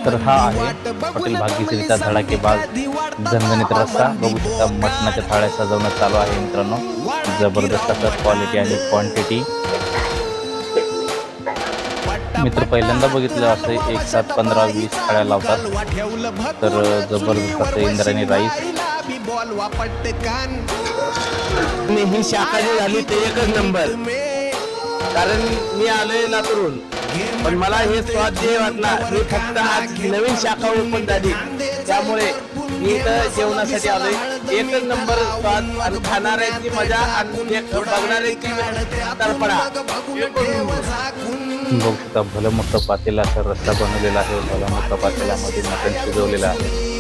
तर हा आहे हॉटेल भाग्यश्रीचा धडाकेबाज झणझणीत रस्सा. बघू शकता मटणाच्या थाळ्या सजवणं चालू आहे मित्रांनो. जबरदस्त असं क्वालिटी आणि क्वांटिटी. मित्र पहिल्यांदा बघितलं असं एक साथ 15-20 थाळ्या लावतात. तर जबरदस्त असं इंद्रायणी राईस. ही शाखा जी झाली ते एकच नंबर. कारण मी आलोय लातूरून, पण मला हे स्वाद जे वाटला मी फक्त आज नवीन शाखा ओपन झाली त्यामुळे मी इथं जेवणासाठी आलोय. एकच नंबर स्वाद आणि खाणाऱ्याची मजा आणि बघणाऱ्याची तळपडा. बघू शकता भलं मोठं पातेला असं रस्सा बनवलेला आहे. भलं मोठ्या पातेल्यामध्ये मटण शिजवलेलं आहे.